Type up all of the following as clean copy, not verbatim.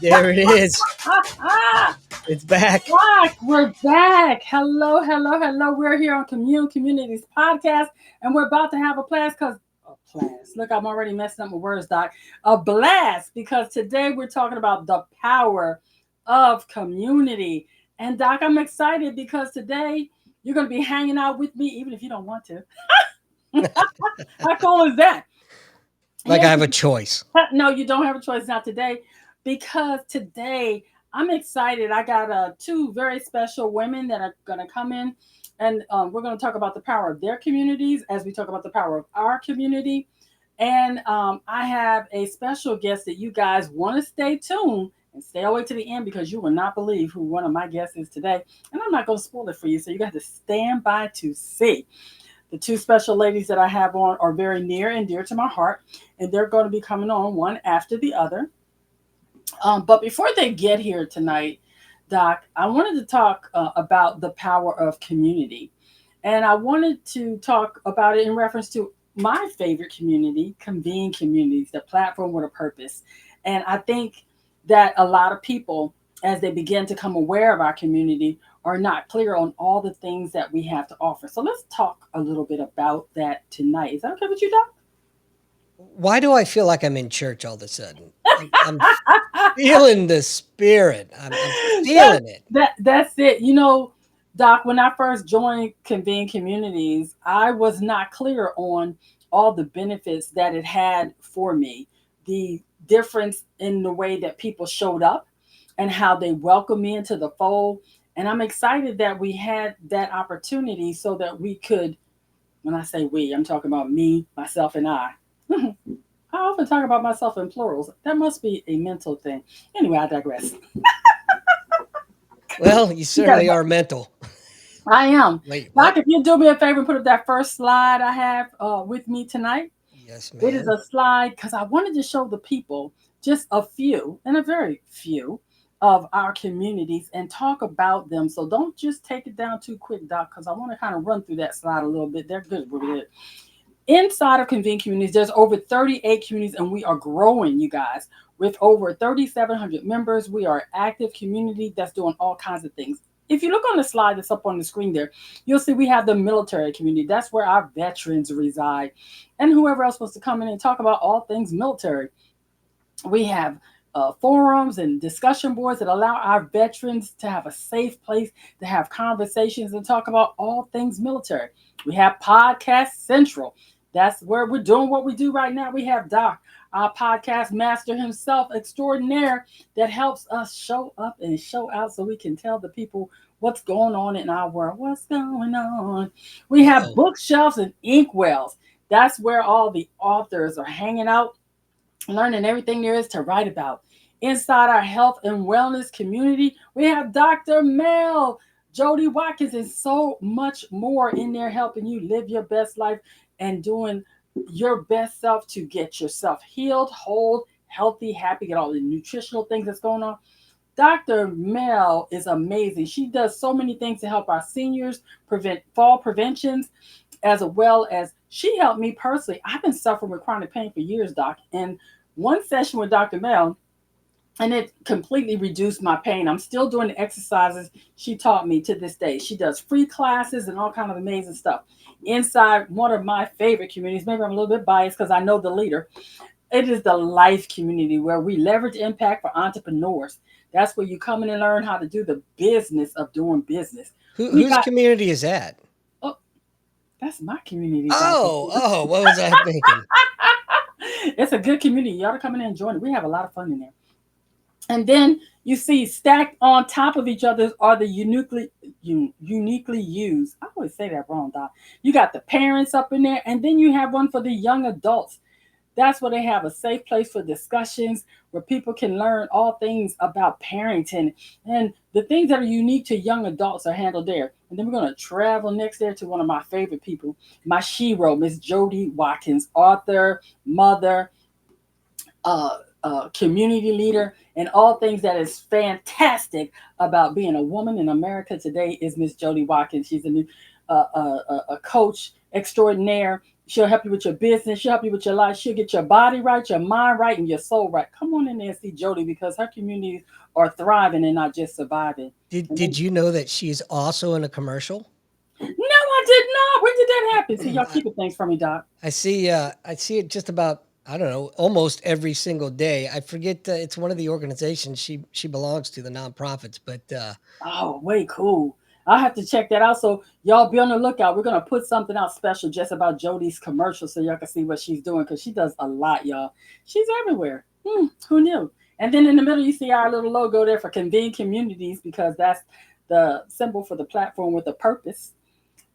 There it is. It's back. We're back. Hello, hello, hello. We're here on Convene Communities Podcast, and we're about to have a blast because Look, I'm already messing up my words, Doc. A blast because today we're talking about the power of community. And Doc, I'm excited because today you're going to be hanging out with me, even if you don't want to. How cool is that? Like I Here's have a choice. No, you don't have a choice. Not today, because today I'm excited. I got two very special women that are going to come in, and we're going to talk about the power of their communities as we talk about the power of our community. And I have a special guest that you guys want to stay tuned and stay all the way to the end because you will not believe who one of my guests is today. And I'm not going to spoil it for you, so you got to stand by to see. The two special ladies that I have on are very near and dear to my heart, and they're going to be coming on one after the other. But before they get here tonight, Doc, I wanted to talk about the power of community. And I wanted to talk about it in reference to my favorite community, Convene Communities, the platform with a purpose. And I think that a lot of people, as they begin to come aware of our community, are not clear on all the things that we have to offer. So let's talk a little bit about that tonight. Is that okay with you, Doc? Why do I feel like I'm in church all of a sudden? I'm feeling the spirit. I'm feeling it. That's it. You know, Doc, when I first joined Convene Communities, I was not clear on all the benefits that it had for me. The difference in the way that people showed up and how they welcomed me into the fold. And I'm excited that we had that opportunity so that we could, when I say we, I'm talking about me, myself, and I. I often talk about myself in plurals. That must be a mental thing. Anyway, I digress. Well, you certainly are mental. I am. Wait, Doc, what? if you do me a favor and put up that first slide I have with me tonight, Yes, it is ma'am. a slide because I wanted to show the people just a few, and a very few, of our communities and talk about them. So don't just take it down too quick, Doc, because I want to kind of run through that slide a little bit. They're good with it. Inside of Convene Communities, there's over 38 communities, and we are growing, you guys. With over 3,700 members, we are an active community that's doing all kinds of things. If you look on the slide that's up on the screen there, you'll see we have the military community. That's where our veterans reside. And whoever else wants to come in and talk about all things military. We have forums and discussion boards that allow our veterans to have a safe place to have conversations and talk about all things military. We have Podcast Central. That's where we're doing what we do right now. We have Doc, our podcast master himself, extraordinaire, that helps us show up and show out so we can tell the people what's going on in our world. What's going on? We have Uh-oh. bookshelves and inkwells. That's where all the authors are hanging out, learning everything there is to write about. Inside our health and wellness community, we have Dr. Mel, Jody Watkins, and so much more in there helping you live your best life and doing your best self to get yourself healed, whole, healthy, happy, get all the nutritional things that's going on. Dr. Mel is amazing. She does so many things to help our seniors prevent fall preventions, as well as she helped me personally. I've been suffering with chronic pain for years, Doc. And one session with Dr. Mel, and it completely reduced my pain. I'm still doing the exercises she taught me to this day. She does free classes and all kind of amazing stuff. Inside one of my favorite communities, maybe I'm a little bit biased because I know the leader. It is the life community where we leverage impact for entrepreneurs. That's where you come in and learn how to do the business of doing business. We Whose got, community is that? oh, that's my community, Dr. Oh, what was I thinking? It's a good community. You ought to come in and join it. We have a lot of fun in there. And then you see stacked on top of each other are the uniquely used. I always say that wrong, Doc. You got the parents up in there, and then you have one for the young adults. That's where they have a safe place for discussions where people can learn all things about parenting, and the things that are unique to young adults are handled there. And then we're going to travel next there to one of my favorite people, my shero, Miss Jody Watkins, author, mother, community leader, and all things that is fantastic about being a woman in America today is Miss Jody Watkins. She's a coach extraordinaire, She'll help you with your business. She'll help you with your life. She'll get your body right, your mind right, and your soul right. Come on in there and see Jody because her communities are thriving and not just surviving. Did And then, did you know that she's also in a commercial? no, I did not. When did that happen? See, y'all I, keeping things from me, Doc. I see it just about, I don't know, almost every single day. I forget, it's one of the organizations she belongs to, the nonprofits, but Oh, way cool. I'll have to check that out. So y'all be on the lookout. We're gonna put something out special just about Jody's commercial so y'all can see what she's doing because she does a lot, y'all. She's everywhere. Who knew? And then in the middle, you see our little logo there for Convene Communities because that's the symbol for the platform with a purpose.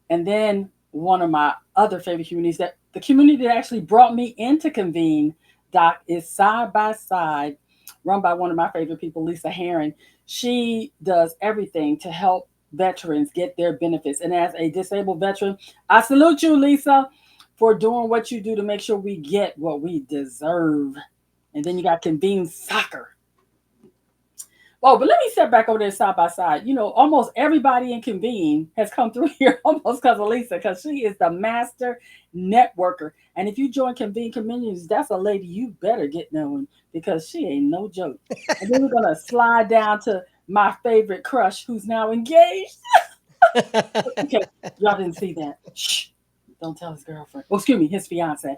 And then one of my other favorite communities that the community that actually brought me into Convene, Doc, is Side by Side, run by one of my favorite people, Lisa Heron. She does everything to help veterans get their benefits. And as a disabled veteran, I salute you, Lisa, for doing what you do to make sure we get what we deserve. And then you got Convene Soccer. Oh, but let me step back over there side by side. You know, almost everybody in Convene has come through here almost because of Lisa, because she is the master networker. And if you join Convene Communities, that's a lady you better get knowing because she ain't no joke. And then we're gonna slide down to my favorite crush who's now engaged. Okay, y'all didn't see that. Shh. Don't tell his girlfriend. Oh, excuse me, his fiance.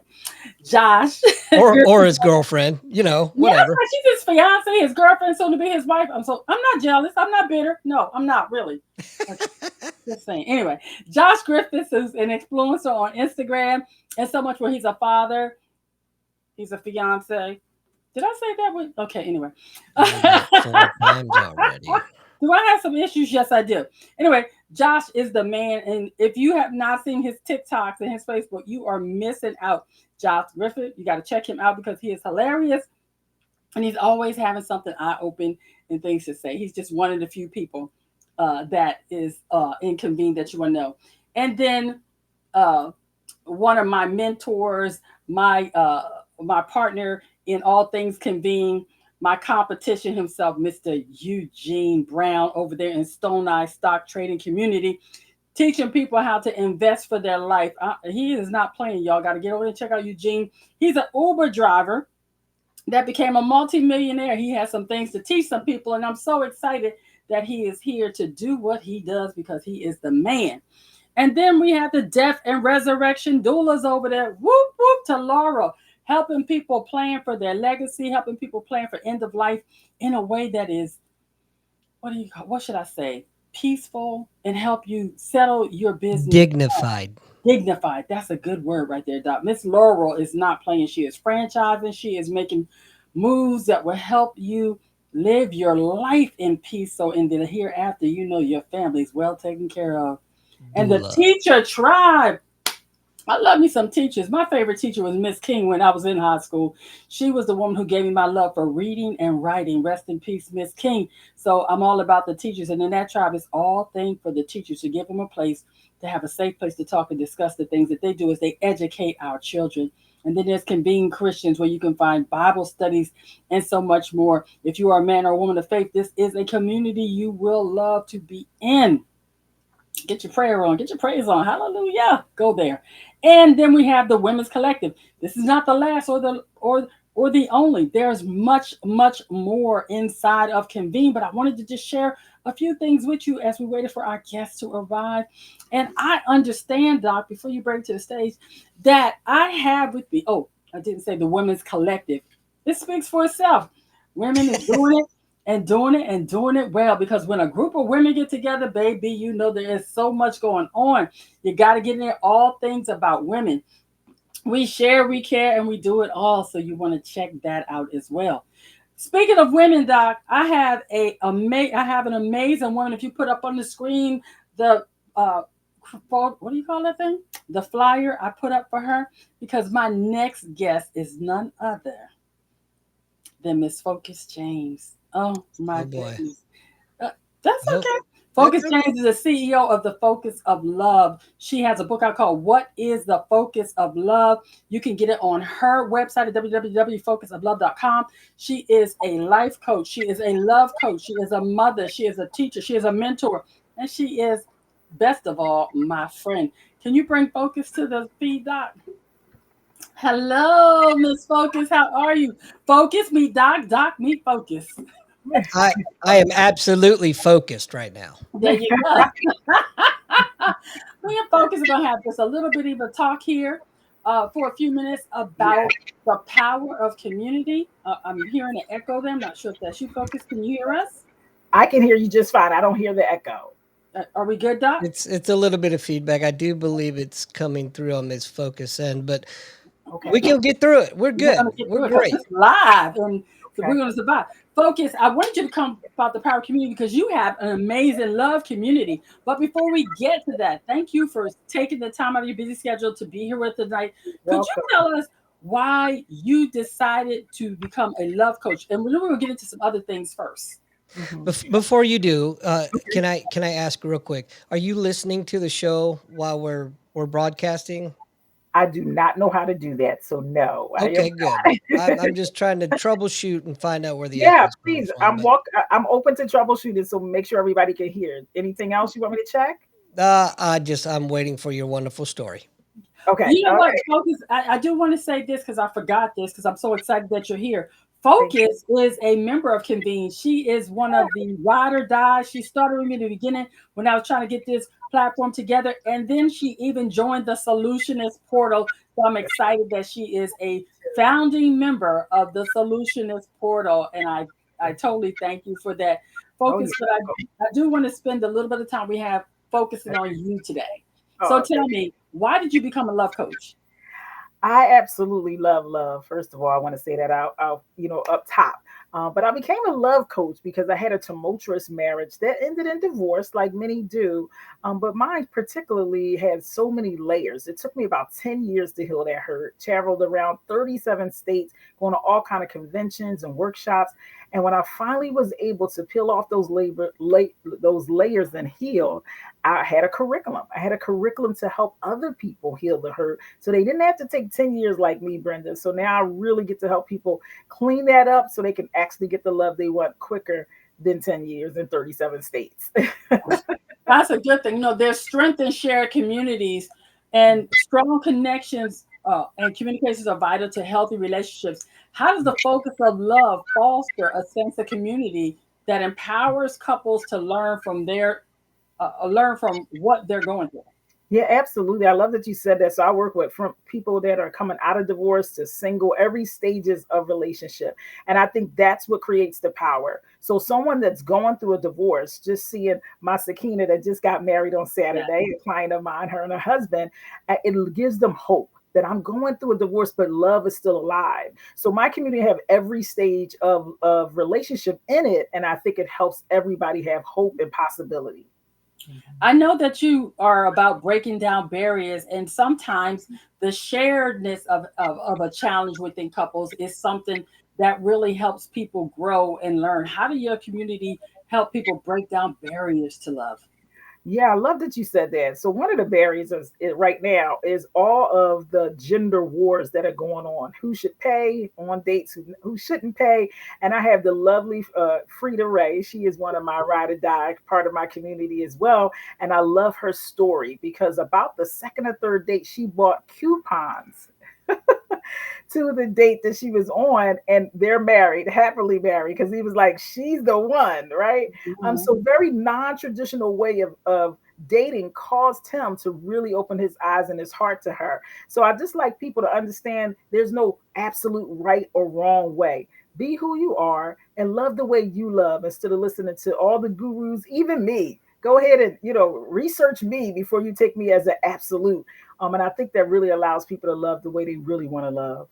Josh. or his girlfriend, Yeah, that's whatever. like she's his fiance, his girlfriend, soon to be his wife. I'm not jealous. I'm not bitter. No, I'm not really. Okay, just saying. Anyway, Josh Griffiths is an influencer on Instagram and so much where he's a father, he's a fiance. Did I say that one? Okay, anyway. Did that 4 times already. Do I have some issues? Yes, I do. Anyway, Josh is the man. And if you have not seen his TikToks and his Facebook, you are missing out. Josh Griffith, you got to check him out because he is hilarious and he's always having something eye open and things to say. He's just one of the few people that is inconvenient that you want to know. And then uh, one of my mentors, my partner in all things convene, my competition himself, Mr. Eugene Brown, over there in Stone Eye Stock Trading Community, teaching people how to invest for their life. He is not playing, y'all. Got to get over and check out Eugene. He's an Uber driver that became a multimillionaire. He has some things to teach some people, and I'm so excited that he is here to do what he does because he is the man. And then we have the death and resurrection doulas over there. Whoop whoop to Laura, helping people plan for their legacy, helping people plan for end of life in a way that is what should I say? Peaceful and help you settle your business. Dignified. Dignified. That's a good word right there, Doc. Miss Laurel is not playing. She is franchising. She is making moves that will help you live your life in peace. So in the hereafter, you know your family's well taken care of. And the Dula. teacher tribe. I love me some teachers. My favorite teacher was Miss King when I was in high school. She was the woman who gave me my love for reading and writing. Rest in peace, Miss King. So I'm all about the teachers. And in that tribe, it's all thing for the teachers to give them a place to have a safe place to talk and discuss the things that they do as they educate our children. And then there's Convene Christians where you can find Bible studies and so much more. If you are a man or a woman of faith, this is a community you will love to be in. Get your prayer on, get your praise on. Hallelujah. Go there. And then we have the Women's Collective. This is not the last or the only. There's much, much more inside of Convene, but I wanted to just share a few things with you as we waited for our guests to arrive. And I understand, Doc, before you bring to the stage, that I have with me, oh, I didn't say the Women's Collective. It speaks for itself. Women is doing it and doing it and doing it well because when a group of women get together, baby, you know there is so much going on. You got to get in there all things about women. We share, we care, and we do it all. So you want to check that out as well. Speaking of women, Doc, I have an amazing woman. If you put up on the screen the what do you call that thing? The flyer I put up for her because my next guest is none other than Miss Focus James. Oh my Oh boy. goodness. Uh, that's Nope. okay. That's Focus okay. James is the CEO of the Focus of Love. She has a book out called What is the Focus of Love? You can get it on her website at www.focusoflove.com. She is a life coach. She is a love coach. She is a mother. She is a teacher. She is a mentor. And she is, best of all, my friend. Can you bring Focus to the feed, Doc? Hello, Miss Focus. How are you? Focus me, Doc. Doc me, Focus. I I am absolutely focused right now. There you go. Me and Focus are gonna have just a little bit of a talk here for a few minutes Yeah, about the power of community. I'm hearing an echo there. I'm not sure if that's you, Focus. Can you hear us? I can hear you just fine. I don't hear the echo. Are we good, Doc? It's a little bit of feedback. I do believe it's coming through on this focus end, but we Okay. can get through it. We're We're gonna good. get We're through it because great. it's live, and so we're Okay. gonna survive. Focus. I want you to come about the power of community because you have an amazing love community. But before we get to that, thank you for taking the time out of your busy schedule to be here with us tonight. Could you Welcome. tell us why you decided to become a love coach? And we're gonna get into some other things first. Mhm. Before you do, can I ask real quick? Are you listening to the show while we're broadcasting? I do not know how to do that, so no, I am Okay, good. not. I'm just trying to troubleshoot and find out where the Yeah, echo's coming please. from. But I'm open to troubleshooting, so make sure everybody can hear. Anything else you want me to check? I'm waiting for your wonderful story. Okay. You know All what, right. Focus? I do want to say this because I forgot this because I'm so excited that you're here. Thank you. Focus is a member of Convene. She is one of the ride or die. She started with me in the beginning when I was trying to get this platform together, and then she even joined the Solutionist Portal. So I'm excited that she is a founding member of the Solutionist Portal, and I totally thank you for that, Oh, Focus. you're But welcome. I do want to spend a little bit of time we have focusing on you today. So Oh, tell me, why did you become a love coach? I absolutely love love. First of all, I want to say that out up top. But I became a love coach because I had a tumultuous marriage that ended in divorce, like many do. But mine particularly had so many layers. It took me about 10 years to heal that hurt. Traveled around 37 states, going to all kind of conventions and workshops. And when I finally was able to peel off those layers and heal, I had a curriculum. I had a curriculum to help other people heal the hurt so they didn't have to take 10 years like me, Brenda. So now I really get to help people clean that up so they can actually get the love they want quicker than 10 years in 37 states. That's a good thing. You know, there's strength in shared communities, and strong connections and communications are vital to healthy relationships. How does the focus of love foster a sense of community that empowers couples to learn from what they're going through? Yeah, absolutely. I love that you said that. So I work with from people that are coming out of divorce to single, every stages of relationship. And I think that's what creates the power. So someone that's going through a divorce, just seeing my Sakina that just got married on Yeah. Saturday, a client of mine, her and her husband, it gives them hope that I'm going through a divorce, but love is still alive. So my community have every stage of relationship in it. And I think it helps everybody have hope and possibility. I know that you are about breaking down barriers, and sometimes the sharedness of a challenge within couples is something that really helps people grow and learn. How do your community help people break down barriers to love? Yeah, I love that you said that. So one of the barriers right now is all of the gender wars that are going on. Who should pay on dates? Who shouldn't pay? And I have the lovely Frida Ray. She is one of my ride or die, part of my community as well. And I love her story because about the second or third date, she bought coupons to the date that she was on, and they're married, happily married, because he was like, she's the one, right? Mhm. So very non-traditional way of dating caused him to really open his eyes and his heart to her. So I just like people to understand there's no absolute right or wrong way. Be who you are and love the way you love instead of listening to all the gurus, even me. Go ahead and research me before you take me as an absolute. And I think that really allows people to love the way they really want to love.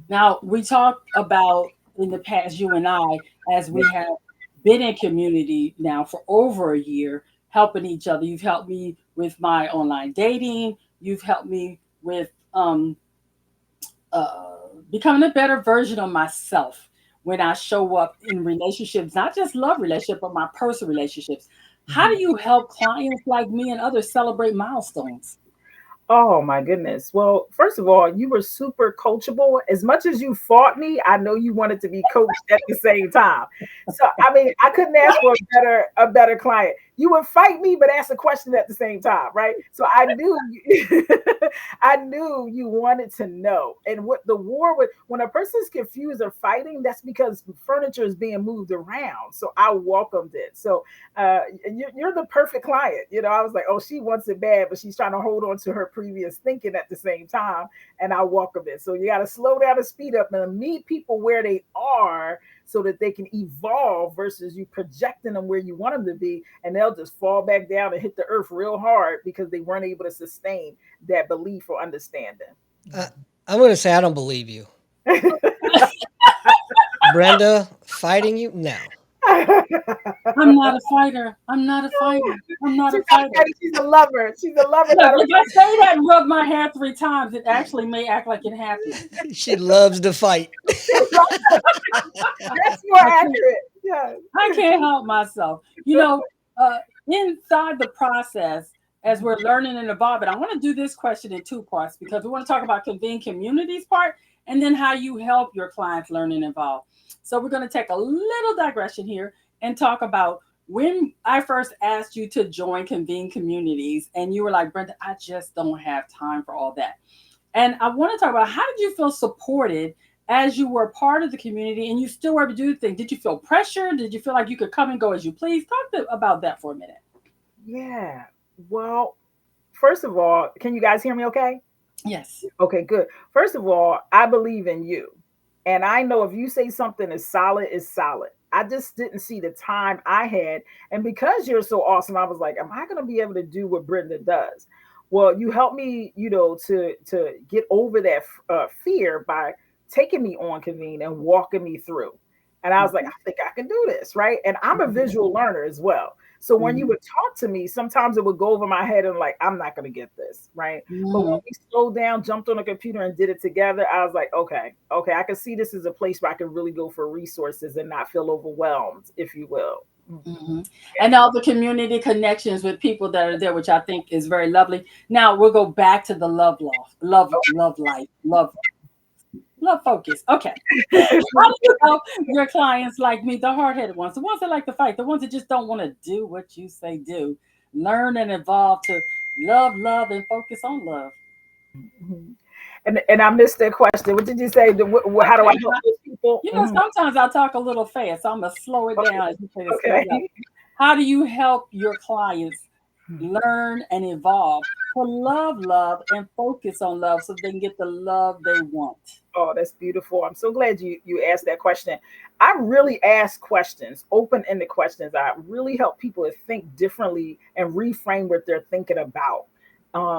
Now, we talked about in the past, you and I, as we have been in community now for over a year, helping each other. You've helped me with my online dating. You've helped me with uh, becoming a better version of myself when I show up in relationships, not just love relationship, but my personal relationships. How do Mhm. you help clients like me and others celebrate milestones? Oh my goodness. Well, first of all, you were super coachable. As much as you fought me, I know you wanted to be coached at the same time. So I mean, I couldn't ask for a better client. you would fight me, but ask a question at the same time, right? So I knew, I knew you wanted to know. And what the war with, when a person's confused or fighting, that's because furniture is being moved around. So I welcomed it. So you're the perfect client. I was like, oh, she wants it bad, but she's trying to hold on to her previous thinking at the same time. And I welcome it. So you got to slow down and speed up and meet people where they are so that they can evolve versus you projecting them where you want them to be. And they'll just fall back down and hit the earth real hard because they weren't able to sustain that belief or understanding. I'm going to say I don't believe you. Brenda, fighting you? No. I'm not a fighter. I'm not a fighter. I'm not a fighter. She's a lover. She's a lover. Look, if I say that and rub my hair 3 times, it actually may act like it happened. She loves to fight. That's more accurate. Yeah. I can't help myself. Inside the process, as we're learning and evolving, I want to do this question in 2 parts because we want to talk about Convene Communities part and then how you help your clients learn and evolve. So we're going to take a little digression here and talk about when I first asked you to join Convene Communities and you were like, Brenda, I just don't have time for all that. And I want to talk about how did you feel supported as you were part of the community and you still were able to do things? Did you feel pressure? Did you feel like you could come and go as you please? Talk about that for a minute. Yeah. Well, first of all, can you guys hear me okay? Yes. Okay, good. First of all, I believe in you. And I know if you say something is solid, it's solid. I just didn't see the time I had. And because you're so awesome, I was like, am I going to be able to do what Brenda does? Well, you helped me, to get over that fear by taking me on Convene and walking me through. And I was like, I think I can do this, right? And I'm a visual learner as well. So when you would talk to me, sometimes it would go over my head and like, I'm not going to get this, right? But when we slowed down, jumped on a computer and did it together, I was like, okay, I can see this is a place where I can really go for resources and not feel overwhelmed, if you will. Mm-hmm. And all the community connections with people that are there, which I think is very lovely. Now we'll go back to the love life, love focus. Okay. How do you help your clients like me, the hard-headed ones, the ones that like to fight, the ones that just don't want to do what you say do, learn and evolve to love, and focus on love? And I missed that question. What did you say? How do I help those people? Sometimes I talk a little fast, so I'm going to slow it down as you say this. Okay. How do you help your clients learn and evolve to love and focus on love so they can get the love they want? Oh, that's beautiful. I'm so glad you asked that question. I really ask questions, open-ended questions. I really help people to think differently and reframe what they're thinking about.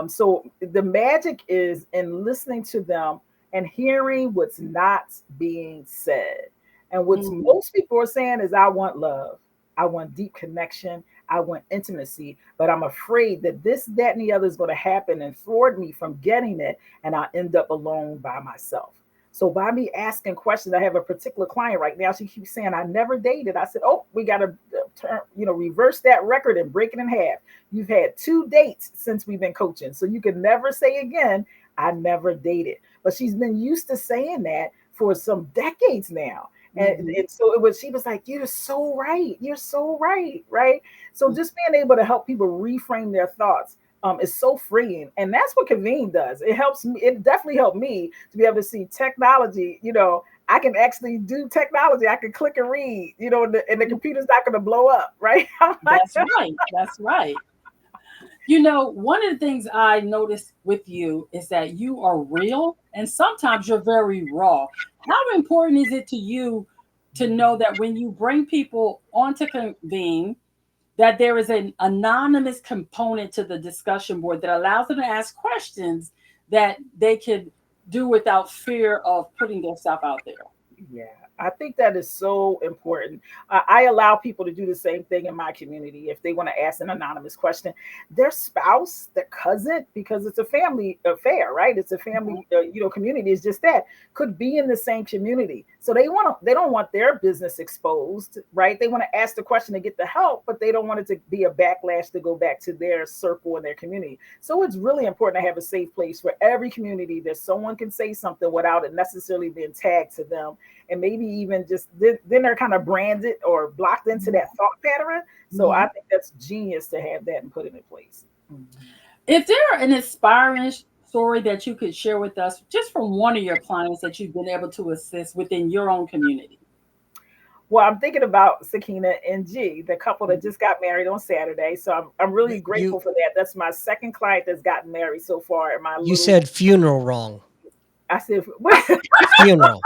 So the magic is in listening to them and hearing what's not being said. And what most people are saying is, I want love. I want deep connection. I want intimacy, but I'm afraid that this, that, and the other is going to happen and thwart me from getting it. And I'll end up alone by myself. So by me asking questions, I have a particular client right now. She keeps saying, I never dated. I said, oh, we got to reverse that record and break it in half. You've had 2 dates since we've been coaching. So you can never say again, I never dated. But she's been used to saying that for some decades now. And so she was like, you're so right. You're so right. Right. So just being able to help people reframe their thoughts is so freeing. And that's what Convene does. It helps me. It definitely helped me to be able to see technology. I can actually do technology. I can click and read, and the computer's not going to blow up. Right. That's right. That's right. One of the things I noticed with you is that you are real and sometimes you're very raw. How important is it to you to know that when you bring people onto Convene, that there is an anonymous component to the discussion board that allows them to ask questions that they could do without fear of putting themselves out there? Yeah, I think that is so important. I allow people to do the same thing in my community. If they want to ask an anonymous question, their spouse, their cousin, because it's a family affair, right? It's a family, community is just that, could be in the same community. So they don't want their business exposed, right? They want to ask the question to get the help, but they don't want it to be a backlash to go back to their circle and their community. So it's really important to have a safe place for every community that someone can say something without it necessarily being tagged to them. And maybe maybe even just then they're kind of branded or blocked into that thought pattern. So I think that's genius to have that and put it in place. If there an inspiring story that you could share with us, just from one of your clients that you've been able to assist within your own community. Well, I'm thinking about Sakina and G, the couple that just got married on Saturday. So I'm really grateful for that. That's my second client that's gotten married so far. In my You said funeral wrong. I said Funeral.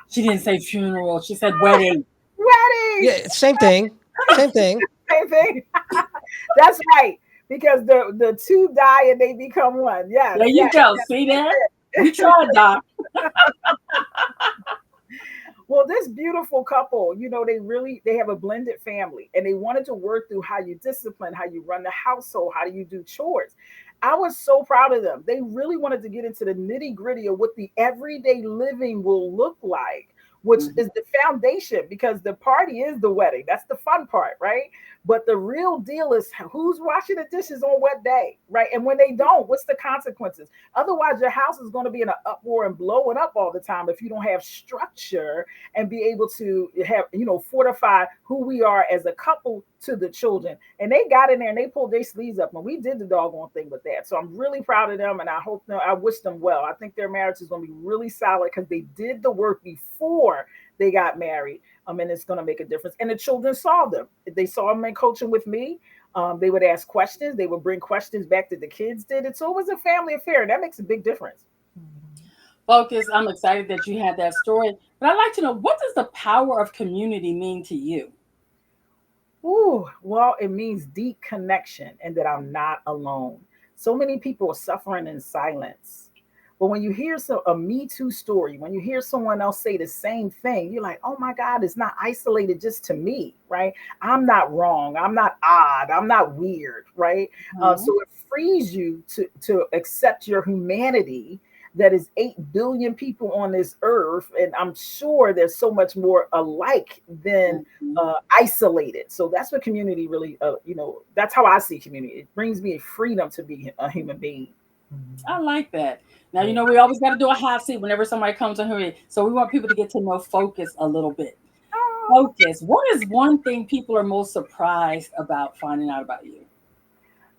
She didn't say funeral. She said wedding. wedding. Yeah, same thing. Same thing. Same thing. That's right. Because the two die and they become one. Yeah. There you go. See that? You tried, Doc. Well, this beautiful couple, they have a blended family and they wanted to work through how you discipline, how you run the household, how do you do chores. I was so proud of them. They really wanted to get into the nitty gritty of what the everyday living will look like, which is the foundation, because the party is the wedding. That's the fun part, right? But the real deal is who's washing the dishes on what day, right? And when they don't, what's the consequences? Otherwise, your house is going to be in an uproar and blowing up all the time if you don't have structure and be able to have, fortify who we are as a couple to the children. And they got in there and they pulled their sleeves up and we did the doggone thing with that. So I'm really proud of them and I wish them well. I think their marriage is going to be really solid because they did the work before they got married. And it's going to make a difference. And the children saw them. They saw them in coaching with me. They would ask questions. They would bring questions back that the kids did. And so it was a family affair. That makes a big difference. Focus, I'm excited that you had that story. But I'd like to know, what does the power of community mean to you? Ooh, well, it means deep connection and that I'm not alone. So many people are suffering in silence. But when you hear a Me Too story, when you hear someone else say the same thing, you're like, oh my God, it's not isolated just to me, right? I'm not wrong. I'm not odd. I'm not weird, right? So it frees you to accept your humanity. That is 8 billion people on this earth. And I'm sure there's so much more alike than isolated. So that's what community really, that's how I see community. It brings me a freedom to be a human being. I like that. Now, we always got to do a hot seat whenever somebody comes on here. So we want people to get to know Focus a little bit. Focus, what is one thing people are most surprised about finding out about you?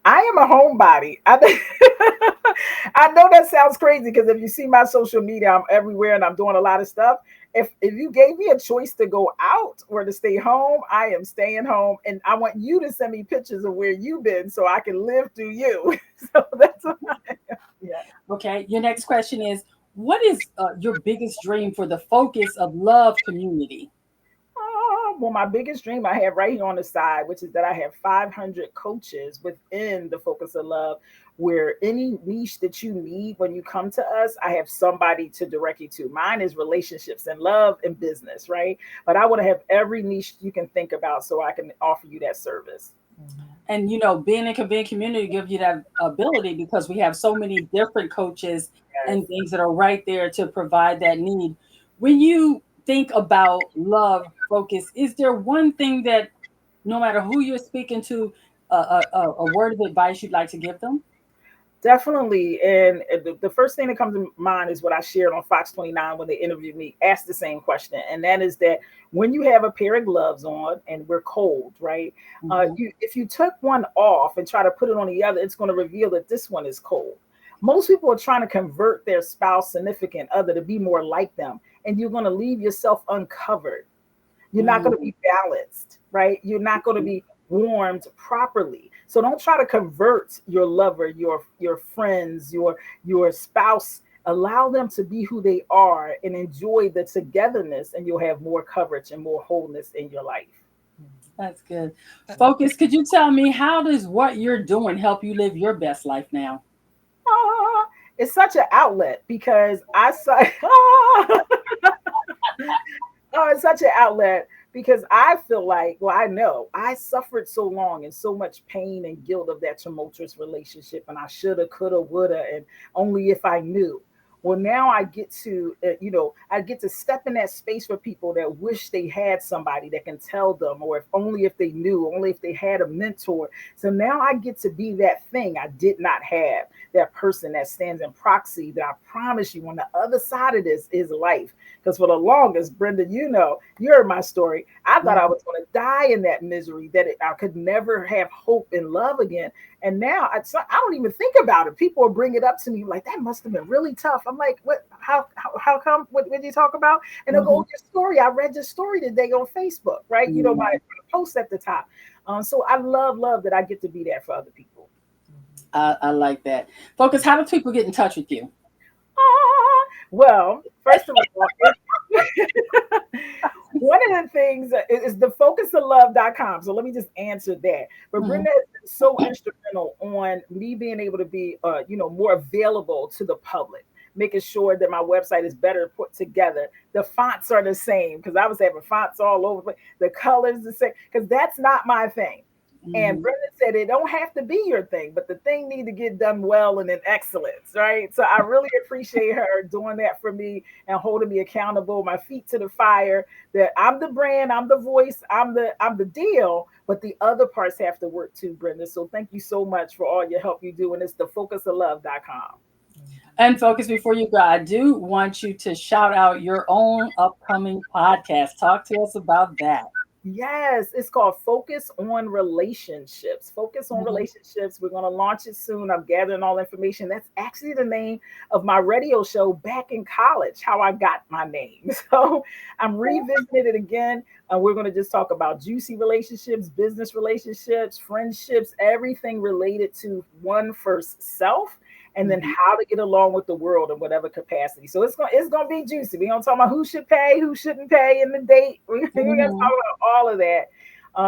I am a homebody. I know that sounds crazy because if you see my social media, I'm everywhere and I'm doing a lot of stuff. If you gave me a choice to go out or to stay home, I am staying home. And I want you to send me pictures of where you've been so I can live through you. So that's what I am. Yeah. Okay. Your next question is, what is your biggest dream for the Focus of Love community? Well, my biggest dream I have right here on the side, which is that I have 500 coaches within the Focus of Love, where any niche that you need when you come to us, I have somebody to direct you to. Mine is relationships and love and business, right? But I want to have every niche you can think about so I can offer you that service. And, being in Convene Community gives you that ability because we have so many different coaches and things that are right there to provide that need. When you think about love, Focus, is there one thing that no matter who you're speaking to, a word of advice you'd like to give them? Definitely. And the first thing that comes to mind is what I shared on Fox 29 when they interviewed me, asked the same question. And that is that when you have a pair of gloves on and we're cold, right? If you took one off and try to put it on the other, it's going to reveal that this one is cold. Most people are trying to convert their spouse, significant other to be more like them. And you're going to leave yourself uncovered. You're not going to be balanced, right? You're not going to be warmed properly. So don't try to convert your lover, your friends, your spouse. Allow them to be who they are and enjoy the togetherness, and you'll have more coverage and more wholeness in your life. That's good. Focus, could you tell me, how does what you're doing help you live your best life now? It's such an outlet because it's such an outlet because I feel like, I know I suffered so long and so much pain and guilt of that tumultuous relationship. And I shoulda, coulda, woulda, and only if I knew. Well, now I get to, I get to step in that space for people that wish they had somebody that can tell them, or if only if they knew, only if they had a mentor. So now I get to be that thing I did not have, that person that stands in proxy, that I promise you on the other side of this is life. Because for the longest, Brenda, you heard my story. I thought I was going to die in that misery, that I could never have hope and love again. And now I don't even think about it. People will bring it up to me like, that must have been really tough. I'm like, what? How come? What did you talk about? And they'll go, your story. I read your story today on Facebook, right? My post at the top. So I love that I get to be that for other people. I like that. Focus, how do people get in touch with you? Well, first of all, one of the things is the focusoflove.com. So let me just answer that. But Brenda has been so instrumental on me being able to be, more available to the public, making sure that my website is better put together. The fonts are the same, because I was having fonts all over, the colors the same, because that's not my thing. And Brenda said it don't have to be your thing, but the thing need to get done well and in excellence, right? So I really appreciate her doing that for me and holding me accountable, my feet to the fire, that I'm the brand, I'm the voice, I'm the deal, but the other parts have to work too, Brenda. So thank you so much for all your help you do. And it's thefocusoflove.com. And Focus, before you go, I do want you to shout out your own upcoming podcast. Talk to us about that. Yes, it's called Focus on Relationships. Focus on Relationships. We're going to launch it soon. I'm gathering all information. That's actually the name of my radio show back in college, how I got my name. So I'm revisiting it again. We're going to just talk about juicy relationships, business relationships, friendships, everything related to one first self, and then how to get along with the world in whatever capacity. So it's gonna be juicy. We're gonna talk about who should pay, who shouldn't pay in the date. We're gonna talk about all of that.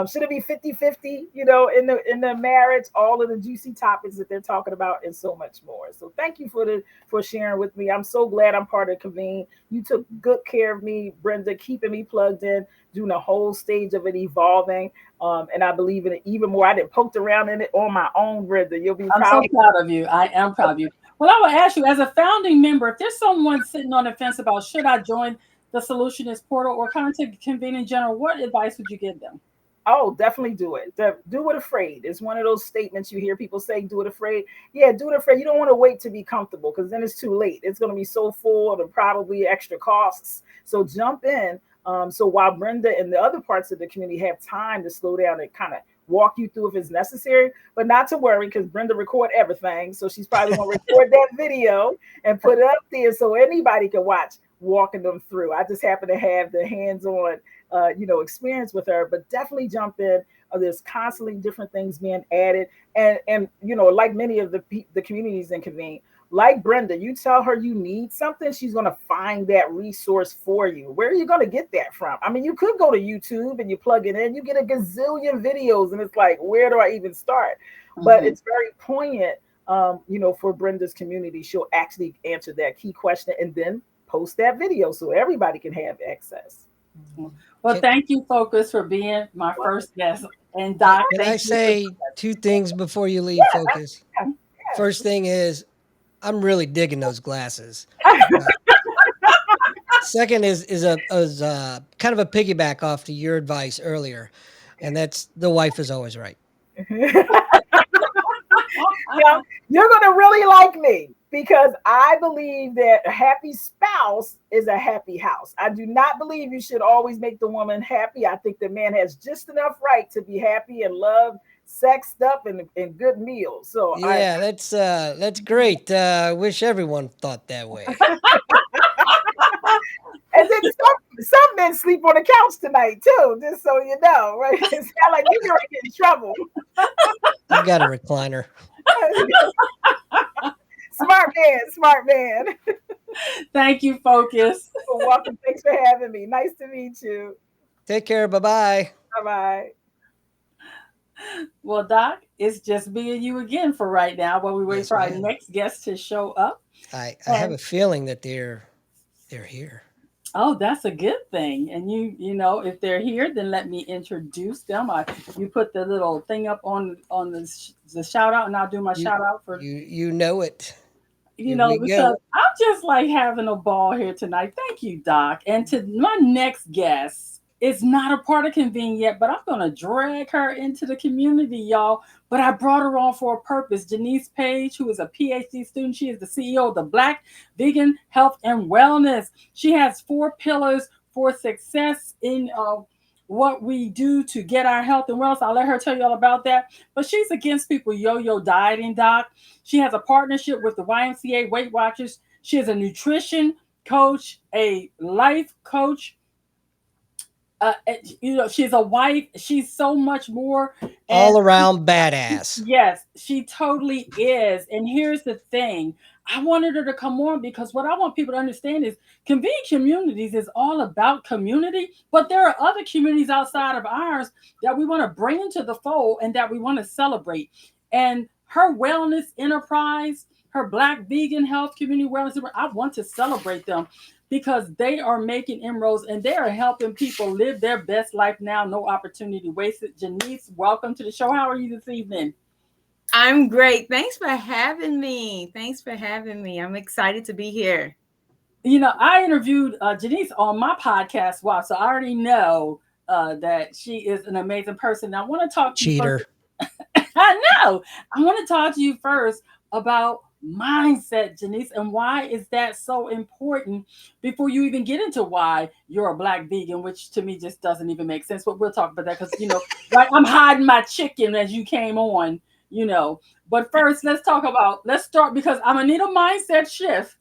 Should it be 50-50, in the marriage, all of the juicy topics that they're talking about, and so much more. So thank you for sharing with me. I'm so glad I'm part of Convene. You took good care of me, Brenda, keeping me plugged in, doing the whole stage of it evolving. And I believe in it even more. I didn't poke around in it on my own, Brenda. You'll be proud. I'm so proud of you. I am proud of you. Well, I will ask you, as a founding member, if there's someone sitting on the fence about should I join the Solutionist Portal or contact Convene in general, what advice would you give them? Oh, definitely do it. Do it afraid. It's one of those statements you hear people say, do it afraid. Yeah, do it afraid. You don't want to wait to be comfortable, because then it's too late. It's going to be so full of probably extra costs. So jump in. So while Brenda and the other parts of the community have time to slow down and kind of walk you through if it's necessary, but not to worry, because Brenda record everything. So she's probably going to record that video and put it up there so anybody can watch walking them through. I just happen to have the hands-on experience with her, but definitely jump in. There's constantly different things being added, and like many of the communities in Convene, like Brenda, you tell her you need something, she's going to find that resource for you. Where are you going to get that from? I mean, you could go to YouTube and you plug it in, you get a gazillion videos, and it's like, where do I even start? But it's very poignant, for Brenda's community. She'll actually answer that key question and then post that video so everybody can have access. Well, thank you, Focus, for being my first guest. And Doc, can I say two things before you leave, Focus? First thing is, I'm really digging those glasses. Second is kind of a piggyback off to your advice earlier, and that's the wife is always right. You're going to really like me, because I believe that a happy spouse is a happy house. I do not believe you should always make the woman happy. I think the man has just enough right to be happy and loved, sexed up, and good meals. So yeah, that's great. I wish everyone thought that way. And then some men sleep on the couch tonight too, just so you know, right? It's kind of like you're gonna get in trouble. You got a recliner. Smart man. Thank you, Focus. You're welcome. Thanks for having me. Nice to meet you. Take care. Bye-bye. Bye-bye. Well, Doc, it's just me and you again for right now while we wait for our next guest to show up. I have a feeling that they're here. Oh, that's a good thing. And if they're here, then let me introduce them. You put the little thing up on the shout out, and I'll do my shout out for you. You know it. Here we Because go. I'm just like having a ball here tonight. Thank you, Doc. And to my next guest is not a part of Convene yet, but I'm going to drag her into the community, y'all. But I brought her on for a purpose. Jeniece Paige, who is a PhD student, she is the CEO of the Black Vegan Health and Wellness. She has 4 pillars for success in what we do to get our health and wellness. I'll let her tell you all about that. But she's against people yo-yo dieting, Doc. She has a partnership with the YMCA Weight Watchers. She is a nutrition coach, a life coach. She's a wife. She's so much more. And All around badass. yes, she totally is. And here's the thing. I wanted her to come on because what I want people to understand is Convene Communities is all about community, but there are other communities outside of ours that we want to bring into the fold and that we want to celebrate. And her wellness enterprise, her Black vegan health community wellness, I want to celebrate them because they are making inroads and they are helping people live their best life now. No opportunity wasted. Jeniece, welcome to the show. How are you this evening? I'm great. Thanks for having me. I'm excited to be here. I interviewed Jeniece on my podcast. Wow. So I already know that she is an amazing person. I want to talk to you Cheater. first. I know. I want to talk to you first about mindset, Jeniece, and why is that so important before you even get into why you're a Black vegan, which to me just doesn't even make sense. But we'll talk about that because, like I'm hiding my chicken as you came on. But first, let's start because I'm going to need a mindset shift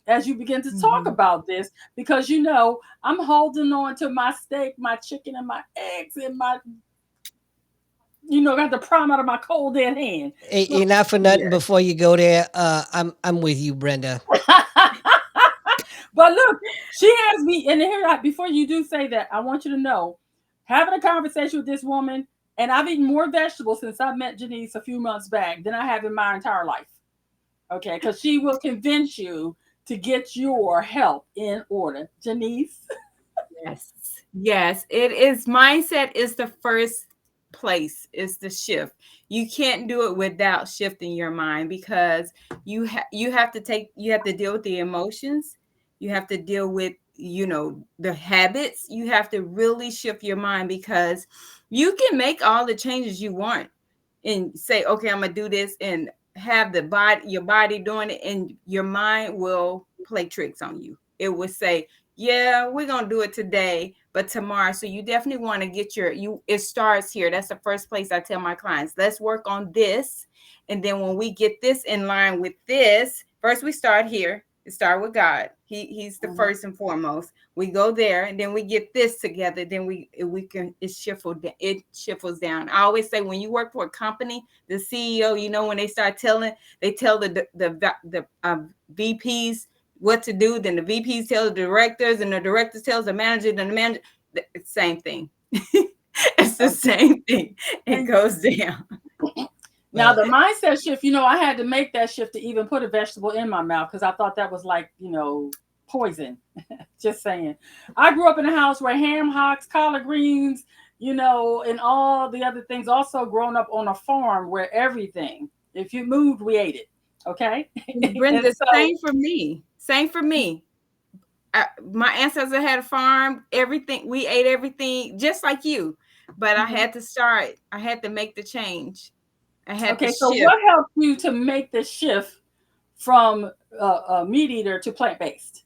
as you begin to talk about this because, I'm holding on to my steak, my chicken, and my eggs and my got the prime out of my cold dead hand. Ain't not for nothing. Before you go there, I'm with you, Brenda. But look, she has me, and here before you do say that, I want you to know, having a conversation with this woman, and I've eaten more vegetables since I met Jeniece a few months back than I have in my entire life. Okay, because she will convince you to get your health in order. Jeniece. Yes, it is. Mindset is the first place, is the shift. You can't do it without shifting your mind because you have to deal with the emotions. You have to deal with, the habits. You have to really shift your mind because you can make all the changes you want and say, okay, I'm gonna do this and have your body doing it, and your mind will play tricks on you. It will say, yeah, we're gonna do it today, but tomorrow. So you definitely want to get it starts here. That's the first place I tell my clients, let's work on this. And then when we get this in line with this, first we start here. We start with God. He's the first and foremost. We go there, and then we get this together. Then it shuffles down. I always say when you work for a company, the CEO, when they tell the VPs what to do, then the VPs tell the directors, and the directors tells the manager, then the manager. Same thing. It's the same thing. It goes down. Now the mindset shift, I had to make that shift to even put a vegetable in my mouth because I thought that was like, poison. Just saying. I grew up in a house where ham hocks, collard greens, and all the other things. Also grown up on a farm where everything, if you moved, we ate it. Okay. Brenda, same for me. My ancestors had a farm, everything. We ate everything just like you, but I had to make the change. So what helped you to make the shift from meat eater to plant-based?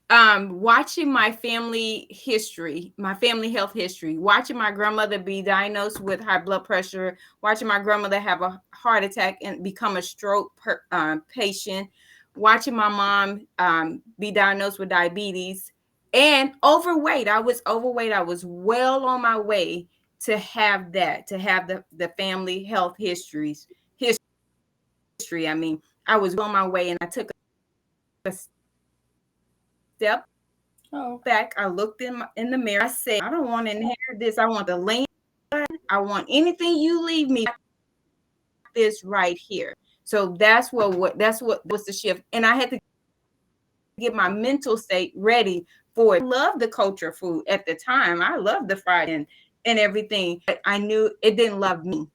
Watching my family health history, watching my grandmother be diagnosed with high blood pressure, watching my grandmother have a heart attack and become a stroke patient, watching my mom be diagnosed with diabetes and overweight. I was overweight. I was well on my way to have the family health history. I mean, I was on my way, and I took a step back. I looked in the mirror. I said, I don't want to inherit this. I want to lean. I want anything you leave me this right here. So that's what was the shift. And I had to get my mental state ready for it. I loved the culture food at the time. I loved the fried and everything, but I knew it didn't love me.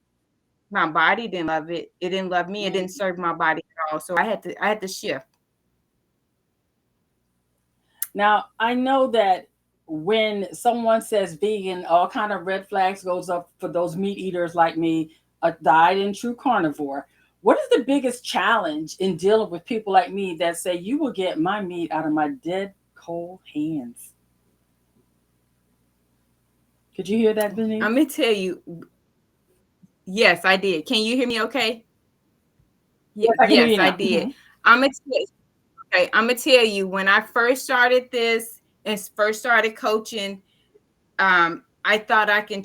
My body didn't love it. It didn't love me. It didn't serve my body at all. So I had to shift. Now, I know that when someone says vegan, all kind of red flags goes up for those meat eaters like me, a diet and true carnivore. What is the biggest challenge in dealing with people like me that say you will get my meat out of my dead cold hands? Could you hear that, Denise? I'm gonna tell you. Yes, I did. Can you hear me? Okay. Yes, I can hear Yes, you I now. did. I'm gonna tell Okay, I'm gonna tell you when I first started this and first started coaching, I thought I can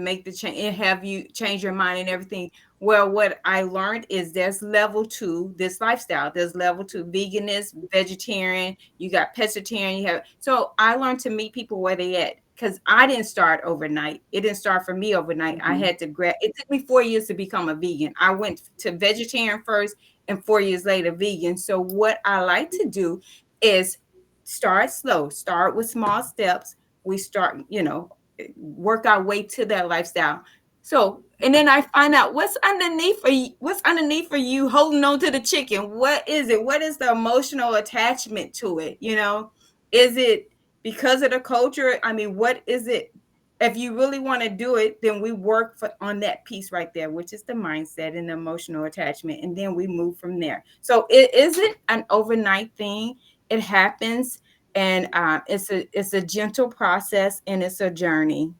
make the change and have you change your mind and everything. Well, what I learned is there's level two, this lifestyle. There's level two, veganist, vegetarian, you got pescatarian, you have so I learned to meet people where they at. Because I didn't start overnight. It didn't start for me overnight. I had to grab it took me 4 years to become a vegan. I went to vegetarian first and 4 years later vegan. So what I like to do is start slow, start with small steps. We start, work our way to that lifestyle. So, and then I find out what's underneath for you holding on to the chicken. What is it? What is the emotional attachment to it? Is it because of the culture? I mean, what is it? If you really want to do it, then we work on that piece right there, which is the mindset and the emotional attachment, and then we move from there. So it isn't an overnight thing. It happens, and it's a gentle process, and it's a journey.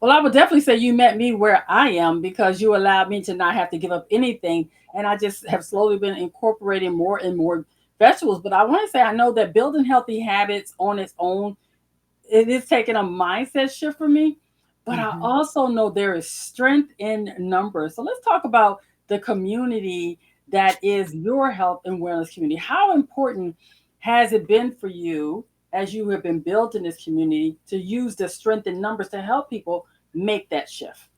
Well, I would definitely say you met me where I am because you allowed me to not have to give up anything. And I just have slowly been incorporating more and more vegetables. But I want to say I know that building healthy habits on its own, it is taking a mindset shift for me. But I Mhm. also know there is strength in numbers. So let's talk about the community that is your health and wellness community. How important has it been for you as you have been built in this community to use the strength in numbers to help people make that shift?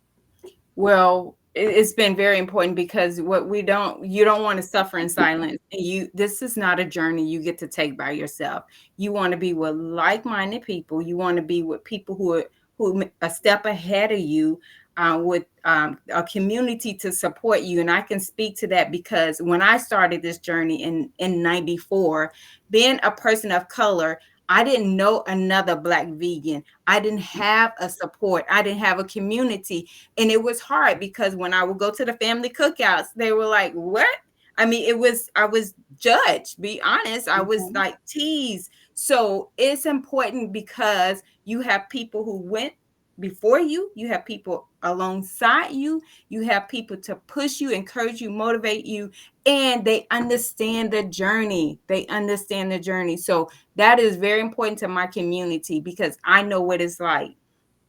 Well, it's been very important because you don't want to suffer in silence. And this is not a journey you get to take by yourself. You want to be with like-minded people. You want to be with people who a step ahead of you, with a community to support you. And I can speak to that because when I started this journey in '94, being a person of color, I didn't know another Black vegan. I didn't have a support. I didn't have a community. And it was hard because when I would go to the family cookouts, they were like, "What?" I mean, I was judged, be honest. I was Mhm. like teased. So it's important because you have people who went before you have people alongside you have people to push you, encourage you, motivate you, and they understand the journey. So that is very important to my community because I know what it's like.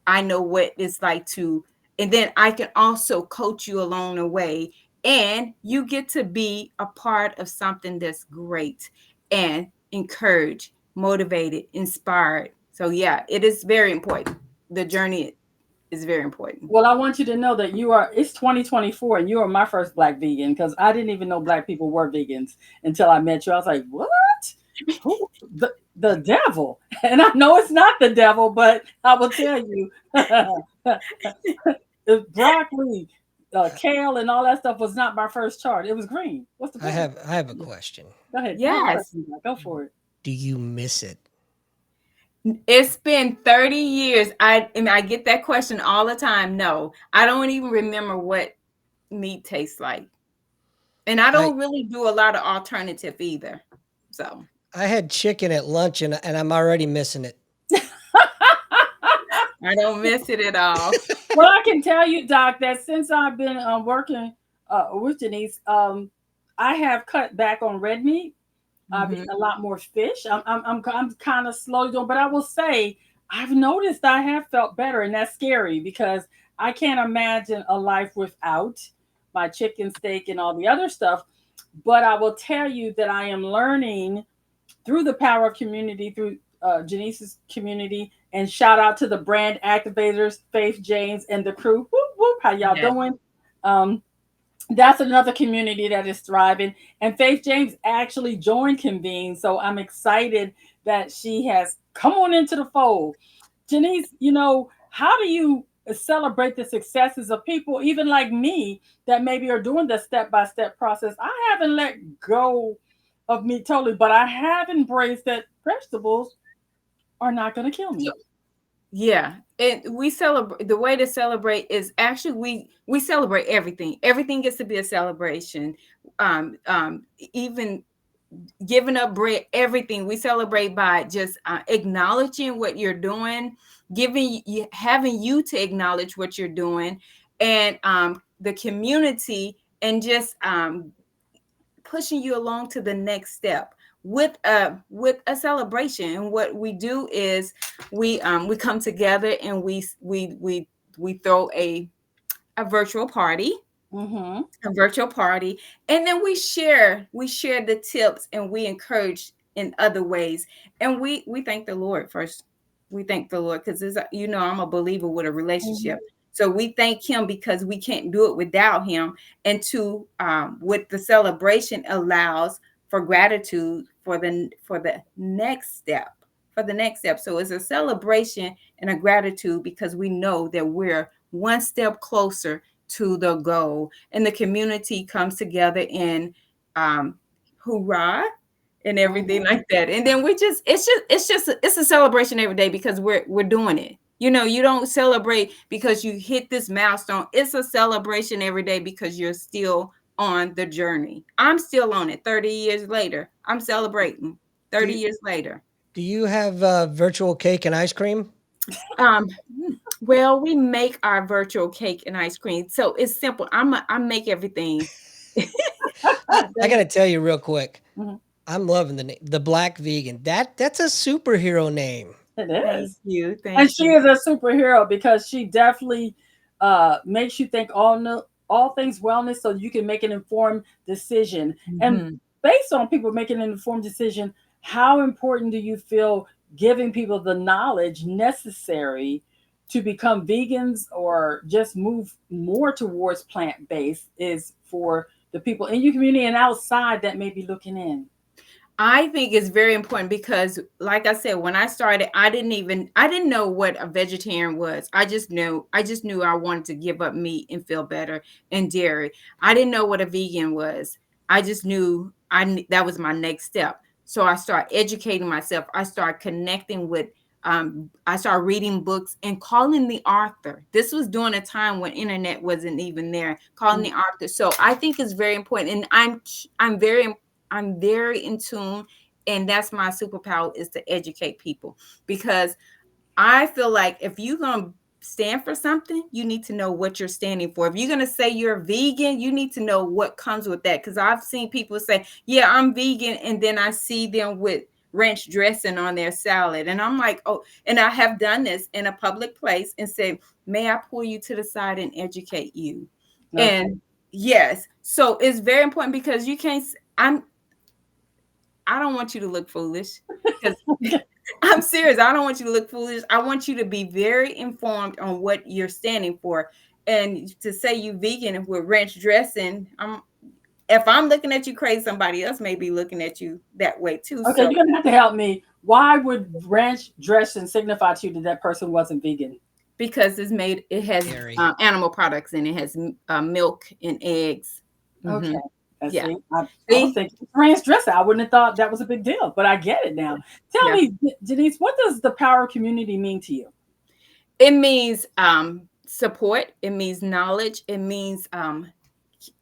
I know what it's like to, and then I can also coach you along the way. And you get to be a part of something that's great and encouraged, motivated, inspired. So, yeah, it is very important. The journey is very important. Well, I want you to know that it's 2024 and you are my first Black vegan because I didn't even know Black people were vegans until I met you. I was like, what? Who? The devil? And I know it's not the devil, but I will tell you, the broccoli, kale, and all that stuff was not my first chart. It was green. What's the point? I have a question. Go ahead. I have a Yes. question. Go for it. Do you miss it? It's been 30 years. I get that question all the time. No, I don't even remember what meat tastes like. And I I don't really do a lot of alternative either. So I had chicken at lunch and I'm already missing it. I don't miss it at all. Well, I can tell you, Doc, that since I've been working with Jeniece, I have cut back on red meat. I've Mhm. eaten a lot more fish. I'm kind of slowly doing, but I will say I've noticed I have felt better, and that's scary because I can't imagine a life without my chicken, steak, and all the other stuff. But I will tell you that I am learning through the power of community, through Jenice's community, and shout out to the brand activators, Faith James and the crew. Whoop, whoop, how y'all Yes. doing? Um, that's another community that is thriving. And Faith James actually joined Convene. So I'm excited that she has come on into the fold. Jeniece, how do you celebrate the successes of people, even like me, that maybe are doing the step by step process. I haven't let go of me totally, but I have embraced that vegetables are not going to kill me. Yeah, and we celebrate. The way to celebrate is actually we celebrate everything. Everything gets to be a celebration. Even giving up bread, everything we celebrate by just acknowledging what you're doing, giving you, having you to acknowledge what you're doing, and the community, and just pushing you along to the next step with a celebration. And what we do is we come together and we throw a virtual party, Mm-hmm. a virtual party, and then we share the tips, and we encourage in other ways, and we thank the Lord first. We thank the Lord because, I'm a believer with a Mm-hmm. relationship, so we thank him because we can't do it without him. And to with the celebration allows for gratitude for the next step, so it's a celebration and a gratitude because we know that we're one step closer to the goal, and the community comes together in um hoorah and everything Mm-hmm. like that. And then it's a celebration every day because we're doing it. You don't celebrate because you hit this milestone. It's a celebration every day because you're still on the journey. I'm still on it 30 years later. I'm celebrating Do 30 you, years later. do you have virtual cake and ice cream? um well, we make our virtual cake and ice cream, so it's simple. I make everything. I got to tell you real quick. Mm-hmm. I'm loving the Black Vegan. That's a superhero name. It Thank is. you, And thank she you. is a superhero because she definitely makes you think all things wellness so you can make an informed decision. And Mhm. based on people making an informed decision, how important do you feel giving people the knowledge necessary to become vegans or just move more towards plant-based is for the people in your community and outside that may be looking in? I think it's very important because, like I said, when I started, I didn't know what a vegetarian was. I just knew I wanted to give up meat and feel better, and dairy. I didn't know what a vegan was. I just knew that was my next step. So I started educating myself. I started connecting with. I started reading books and calling the author. This was during a time when internet wasn't even there. Calling the author. So I think it's very important, and I'm very in tune, and that's my superpower, is to educate people, because I feel like if you're going to stand for something, you need to know what you're standing for. If you're going to say you're vegan, you need to know what comes with that, because I've seen people say, yeah, I'm vegan, and then I see them with ranch dressing on their salad, and I'm like, oh. And I have done this in a public place and said, may I pull you to the side and educate you? Okay. And yes, so it's very important because you can't. I don't want you to look foolish, because I'm serious. I don't want you to look foolish. I want you to be very informed on what you're standing for. And to say you vegan with ranch dressing, if I'm looking at you crazy, somebody else may be looking at you that way too. Okay, So you're gonna have to help me. Why would ranch dressing signify to you that that person wasn't vegan? because it has Dairy. animal products in it. It has milk and eggs. Okay. Hmm. I Yeah. see. I was See, thinking ranch dressing. I wouldn't have thought that was a big deal, but I get it now. Tell yeah. me, Jeniece, what does the power of community mean to you? It means support. It means knowledge. It means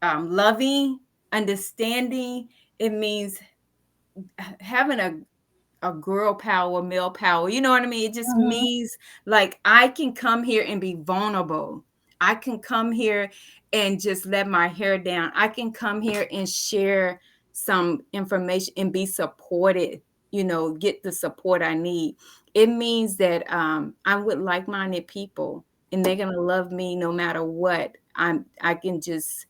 loving, understanding. It means having a girl power, male power. You know what I mean? It just Mhm. means like I can come here and be vulnerable. I can come here and just let my hair down. I can come here and share some information and be supported, get the support I need. It means that I'm with like-minded people, and they're gonna love me no matter what. I can just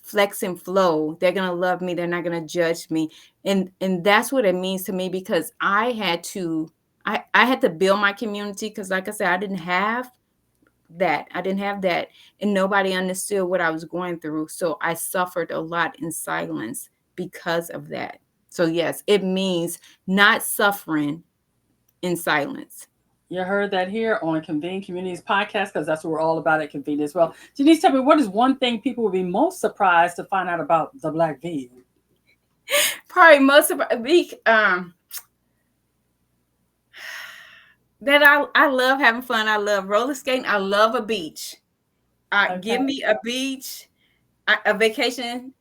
flex and flow. They're gonna love me. They're not gonna judge me. And that's what it means to me, because I had to build my community, because like I said, I didn't have that. I didn't have that. And nobody understood what I was going through. So I suffered a lot in silence because of that. So yes, it means not suffering in silence. You heard that here on Convene Communities Podcast, because that's what we're all about at Convene as well. Jeniece, tell me, what is one thing people would be most surprised to find out about the Black vegan? Probably most of that I love having fun. I love roller skating. I love a beach. Give me a beach, a vacation.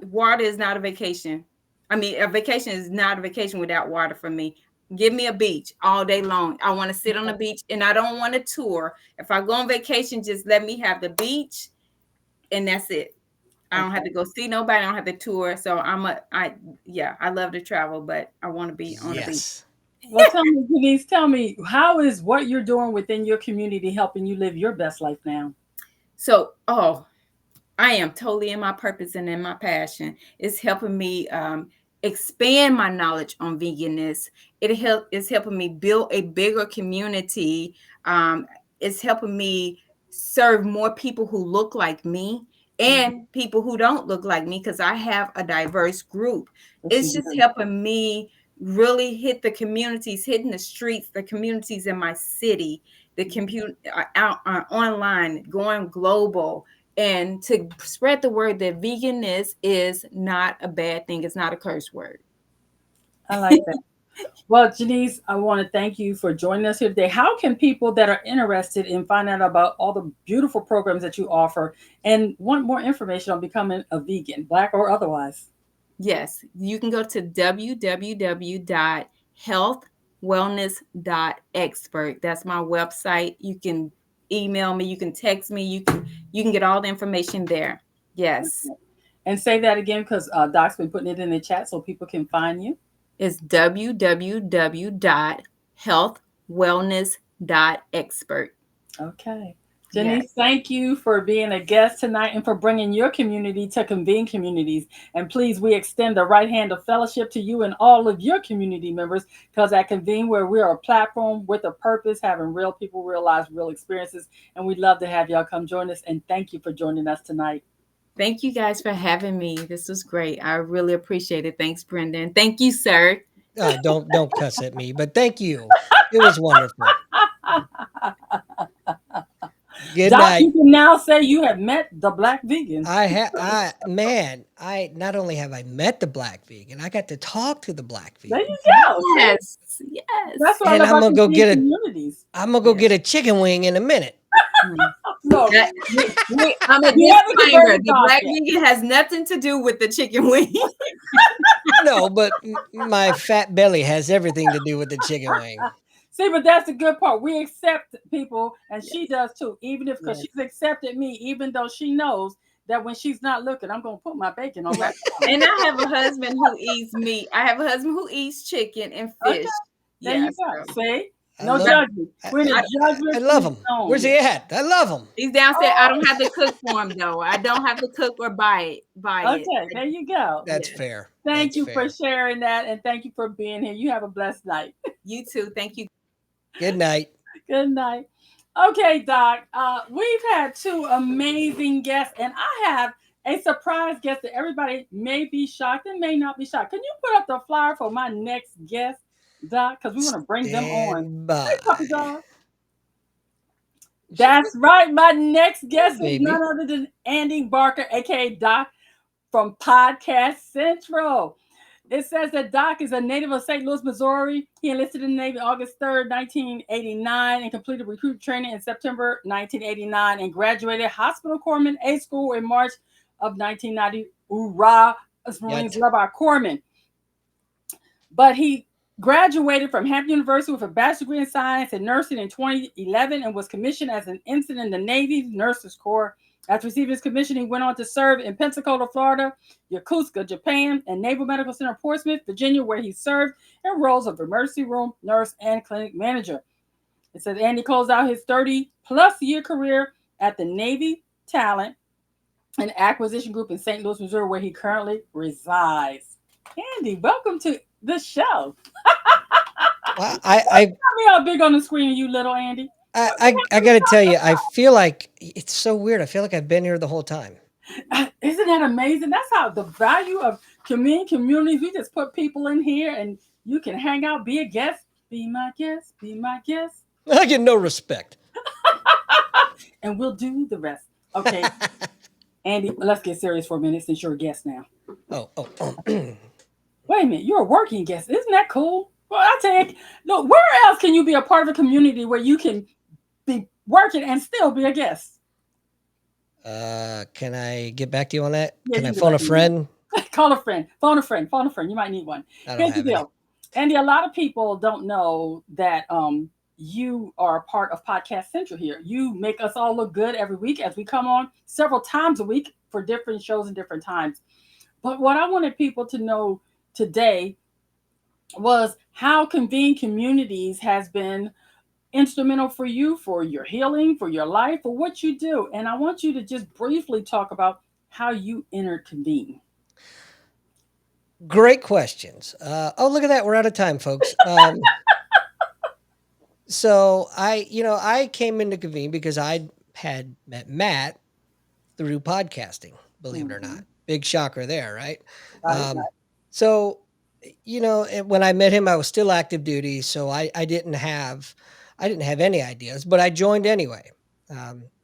Water is not a vacation. I mean, a vacation is not a vacation without water for me. Give me a beach all day long. I want to sit on the beach, and I don't want a tour. If I go on vacation, just let me have the beach, and that's it. I don't have to go see nobody. I don't have to tour. So I love to travel, but I want to be on the beach. Well, tell me, Jeniece, tell me, how is what you're doing within your community helping you live your best life now? So, I am totally in my purpose and in my passion. It's helping me expand my knowledge on veganism. It's helping me build a bigger community. It's helping me serve more people who look like me and people who don't look like me, because I have a diverse group. It's just helping me really hit the communities, hitting the streets, the communities in my city, the out online, going global, and to spread the word that veganism is not a bad thing. It's not a curse word. I like that. Well, Jeniece, I want to thank you for joining us here today. How can people that are interested in finding out about all the beautiful programs that you offer and want more information on becoming a vegan, Black or otherwise? Yes, you can go to www.healthwellness.expert. That's my website. You can email me, you can text me, you can get all the information there. Yes. Okay. And say that again, because Doc's been putting it in the chat so people can find you. It's www.healthwellness.expert. Okay. Jeniece, thank you for being a guest tonight and for bringing your community to Convene Communities. And please, we extend the right hand of fellowship to you and all of your community members, because at Convene, where we are a platform with a purpose, having real people realize real experiences. And we'd love to have y'all come join us. And thank you for joining us tonight. Thank you guys for having me. This was great. I really appreciate it. Thanks, Brenda. And thank you, sir. Don't cuss at me, but thank you. It was wonderful. Good Doc, night. you can now say you have met the Black vegan. I not only have I met the Black vegan, I got to talk to the Black vegan. There you go. Yes. That's what And I'm gonna go get communities. I'm gonna go get a chicken wing in a minute. So, I'm a disclaimer. The Black vegan has nothing to do with the chicken wing. No, but my fat belly has everything to do with the chicken wing. See, but that's the good part. We accept people, and she does too. Even if, because she's accepted me, even though she knows that when she's not looking, I'm gonna put my bacon on that. And I have a husband who eats meat. I have a husband who eats chicken and fish. Okay. There you go. See? No judgment. I love him. Where's he at? I love him. He's downstairs. I don't have to cook for him, though. I don't have to cook or buy it. Okay, there you go. That's fair. Thank you for sharing that, and thank you for being here. You have a blessed night. You too. Thank you. Good night. Good night. Okay, Doc. We've had two amazing guests, and I have a surprise guest that everybody may be shocked and may not be shocked. Can you put up the flyer for my next guest, Doc? Because we want to bring them on. Hey, puppy dog. That's right. My next guest is none other than Andy Barker, aka Doc from Podcast Central. It says that Doc is a native of St. Louis, Missouri. He enlisted in the Navy August 3rd, 1989, and completed recruit training in September 1989 and graduated Hospital Corpsman A School in March of 1990. Hoorah! Us Marines love our corpsmen. But he graduated from Hampton University with a bachelor's degree in science and nursing in 2011 and was commissioned as an ensign in the Navy Nurses Corps. After receiving his commission, he went on to serve in Pensacola, Florida, Yokosuka, Japan, and Naval Medical Center, Portsmouth, Virginia, where he served in roles of emergency room nurse and clinic manager. It says Andy closed out his 30-plus year career at the Navy Talent and Acquisition Group in St. Louis, Missouri, where he currently resides. Andy, welcome to the show. Well, tell me how big on the screen are you, little Andy? I got to tell you, I feel like it's so weird. I feel like I've been here the whole time. Isn't that amazing? That's how the value of communities. We just put people in here and you can hang out, be a guest, be my guest, be my guest. I get no respect. And we'll do the rest. Okay, Andy, let's get serious for a minute since you're a guest now. Oh. Wait a minute, you're a working guest. Isn't that cool? Well, I take no. Where else can you be a part of a community where you can be working and still be a guest? Can I get back to you on that? Yeah, Can I you can get phone a back to me. friend? Call a friend, phone a friend, phone a friend. You might need one. I don't Here's the have any. deal, Andy. A lot of people don't know that you are a part of Podcast Central here. You make us all look good every week as we come on several times a week for different shows and different times. But what I wanted people to know today was how Convene Communities has been instrumental for you, for your healing, for your life, for what you do. And I want you to just briefly talk about how you entered Convene. Great questions. Oh, look at that. We're out of time, folks. So I came into Convene because I had met Matt through podcasting, believe it or Mm-hmm. not. Big shocker there, right? Right, Um, so, when I met him, I was still active duty, so I didn't have any ideas, but I joined anyway,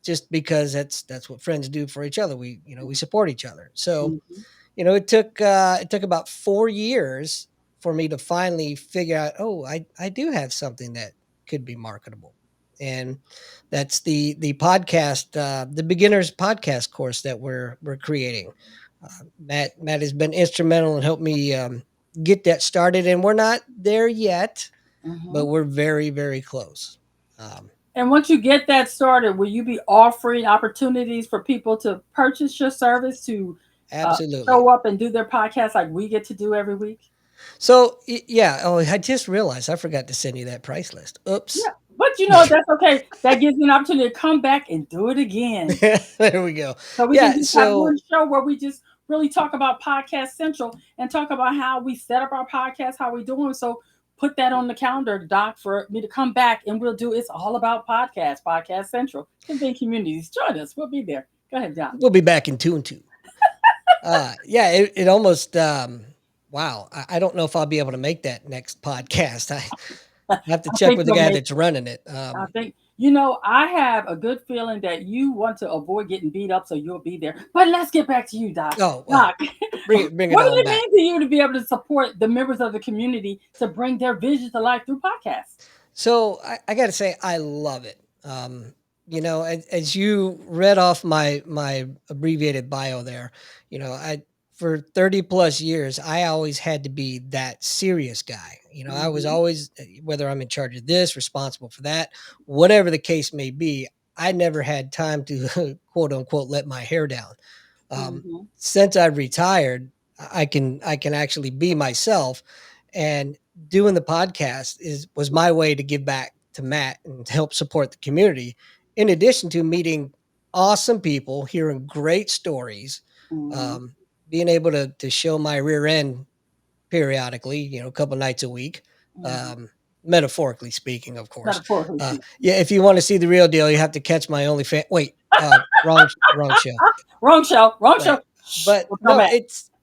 just because that's what friends do for each other. We support each other. So, mm-hmm. it took about 4 years for me to finally figure out, oh, I do have something that could be marketable, and that's the podcast, the beginners podcast course that we're creating. Matt has been instrumental in helping me get that started, and we're not there yet, Mm-hmm. but we're very very close. Um, And once you get that started, will you be offering opportunities for people to purchase your service to Absolutely. show up and do their podcast like we get to do every week? So yeah. Oh, I just realized I forgot to send you that price list. Oops. Yeah. But you know, that's okay. That gives you an opportunity to come back and do it again. There we go. So we can Yeah. just have So one show where we just really talk about Podcast Central and talk about how we set up our podcast, how we doing. So put that on the calendar, Doc, for me to come back and we'll do. It's all about Podcast Central. Convene Communities. Join us. We'll be there. Go ahead, Doc. we'll be back in 2 and 2. Yeah. It almost. Wow. I don't know if I'll be able to make that next podcast. I have to I check think with the you'll guy make. that's running it. I think I have a good feeling that you want to avoid getting beat up, so you'll be there. But let's get back to you, Doc. Oh well, Doc, bring it what does on it back. mean to you to be able to support the members of the community to bring their vision to life through podcasts? So I got to say, I love it. As you read off my abbreviated bio there, I for 30 plus years, I always had to be that serious guy. I was Mm-hmm. always, whether I'm in charge of this, responsible for that, whatever the case may be, I never had time to quote unquote let my hair down. Um, Mm-hmm. since I've retired, I can actually be myself, and doing the podcast was my way to give back to Matt and help support the community. In addition to meeting awesome people, hearing great stories, Mm-hmm. um, being able to show my rear end periodically, a couple nights a week, Mm-hmm. um, metaphorically speaking, of course. Metaphorically speaking. Yeah, if you want to see the real deal, you have to catch my OnlyFans. Wait, wrong show. Wrong show. Wrong show. Right. Shh, But we'll come no, back.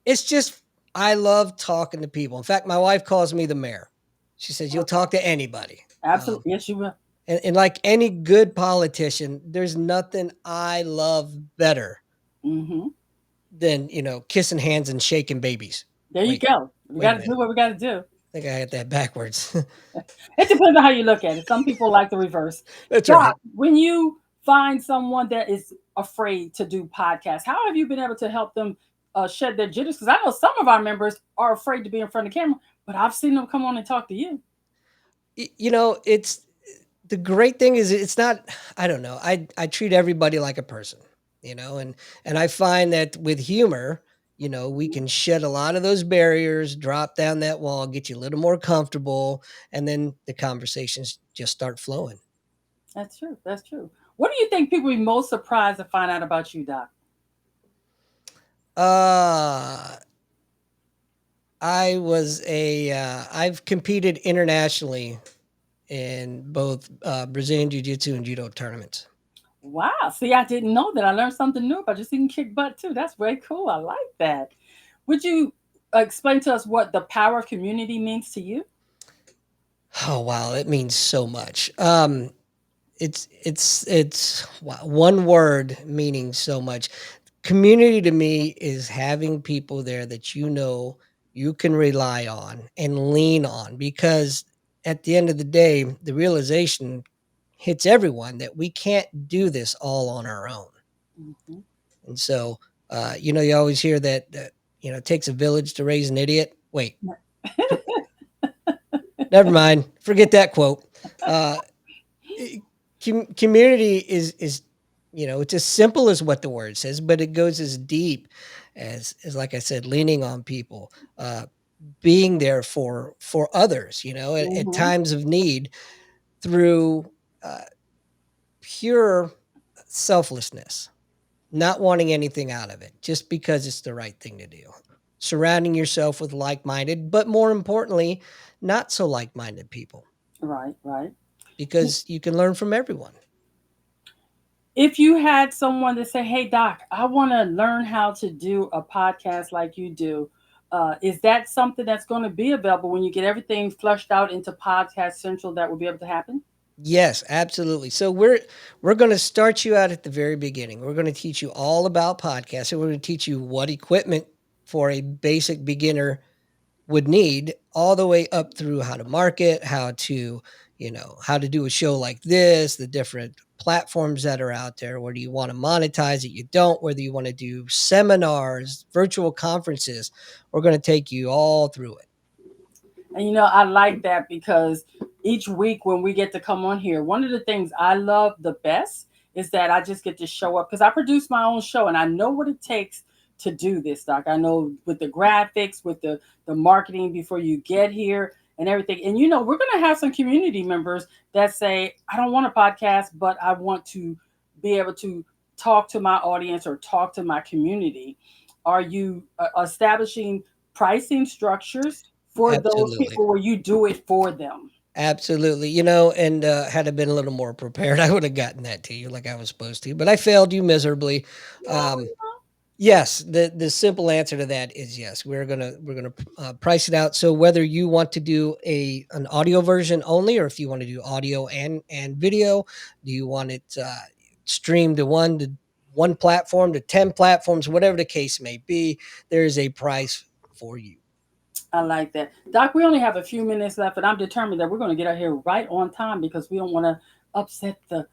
it's just I love talking to people. In fact, my wife calls me the mayor. She says you'll Okay. talk to anybody. Absolutely. Yes, you will. And like any good politician, there's nothing I love better Mm-hmm. than kissing hands and shaking babies. There you Wait, go. We wait got a to do minute. what we got to do. I think I got that backwards. It depends on how you look at it. Some people like the reverse. That's Doc, right. when you find someone that is afraid to do podcasts, how have you been able to help them shed their jitters? Because I know some of our members are afraid to be in front of camera, but I've seen them come on and talk to you. It's the great thing is it's not. I don't know. I treat everybody like a person, and I find that with humor, we can shed a lot of those barriers, drop down that wall, get you a little more comfortable, and then the conversations just start flowing. That's true. That's true. What do you think people be most surprised to find out about you, Doc? Uh I've competed internationally in both Brazilian Jiu Jitsu and Judo tournaments. Wow. See, I didn't know that. I learned something new about just even kick butt too. That's very cool. I like that. Would you explain to us what the power of community means to you? Oh wow, it means so much. One word meaning so much. Community to me is having people there that you know you can rely on and lean on, because at the end of the day, the realization hits everyone that we can't do this all on our own. Mhm. And so, you always hear that it takes a village to raise an idiot. Wait, never mind. Forget that quote. Uh, Community is it's as simple as what the word says, but it goes as deep as like I said, leaning on people, being there for others, at Mhm. times of need, through uh, pure selflessness, not wanting anything out of it, just because it's the right thing to do. Surrounding yourself with like-minded, but more importantly, not so like-minded people, Right, right. because you can learn from everyone. If you had someone to say, "Hey, Doc, I want to learn how to do a podcast like you do," is that something that's going to be available when you get everything flushed out into Podcast Central? That will be able to happen. Yes, absolutely. So we're going to start you out at the very beginning. We're going to teach you all about podcasts, and we're going to teach you what equipment for a basic beginner would need, all the way up through how to market, how to do a show like this, the different platforms that are out there, whether you want to monetize it, you don't, whether you want to do seminars, virtual conferences. We're going to take you all through it. And I like that because each week when we get to come on here, one of the things I love the best is that I just get to show up because I produce my own show and I know what it takes to do this, Doc. I know with the graphics, with the marketing before you get here and everything. And we're gonna have some community members that say, I don't want a podcast, but I want to be able to talk to my audience or talk to my community. Are you establishing pricing structures for those Absolutely. people where you do it for them? Absolutely. And had I been a little more prepared, I would have gotten that to you like I was supposed to, but I failed you miserably. Um, yes, the simple answer to that is yes. We're gonna price it out. So whether you want to do an audio version only, or if you want to do audio and video, do you want it streamed to one platform, to 10 platforms, whatever the case may be, there is a price for you. I like that. Doc, we only have a few minutes left, and I'm determined that we're going to get out here right on time because we don't want to upset the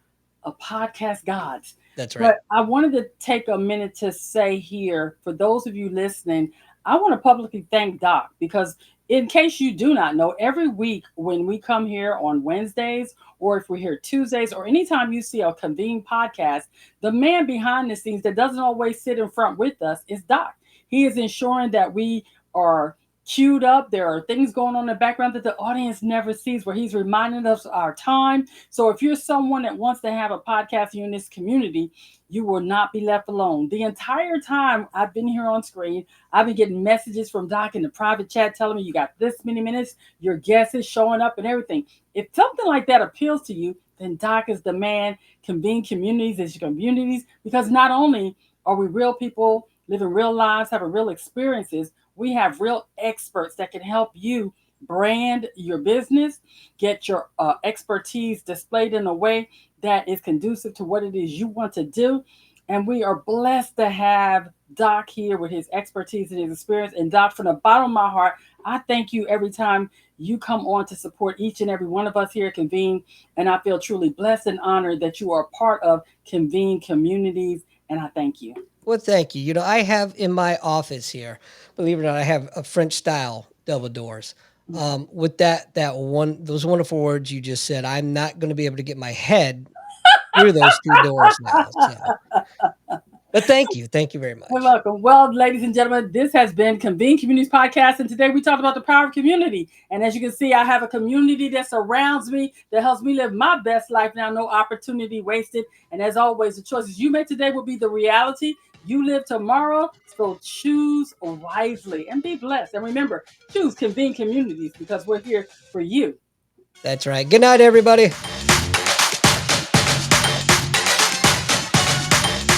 podcast gods. That's right. But I wanted to take a minute to say here, for those of you listening, I want to publicly thank Doc because, in case you do not know, every week when we come here on Wednesdays, or if we're here Tuesdays, or anytime you see a Convene podcast, the man behind the scenes that doesn't always sit in front with us is Doc. He is ensuring that we are queued up. There are things going on in the background that the audience never sees, where he's reminding us our time. So if you're someone that wants to have a podcast in this community, you will not be left alone. The entire time I've been here on screen, I've been getting messages from Doc in the private chat telling me you got this many minutes, your guest is showing up and everything. If something like that appeals to you, then Doc is the man. Convene Communities is your communities, because not only are we real people living real lives, having real experiences, we have real experts that can help you brand your business, get your expertise displayed in a way that is conducive to what it is you want to do. And we are blessed to have Doc here with his expertise and his experience. And Doc, from the bottom of my heart, I thank you every time you come on to support each and every one of us here at Convene. And I feel truly blessed and honored that you are a part of Convene Communities. And I thank you. Well, thank you. I have in my office here, believe it or not, I have a French style double doors. With those wonderful words you just said, I'm not going to be able to get my head through those two doors now. So, but thank you very You're much. welcome. Well, ladies and gentlemen, this has been Convene Communities Podcast, and today we talked about the power of community. And as you can see, I have a community that surrounds me, that helps me live my best life now, no opportunity wasted. And as always, the choices you make today will be the reality you live tomorrow. So choose wisely and be blessed. And remember, choose Convene Communities because we're here for you. That's right. Good night, everybody.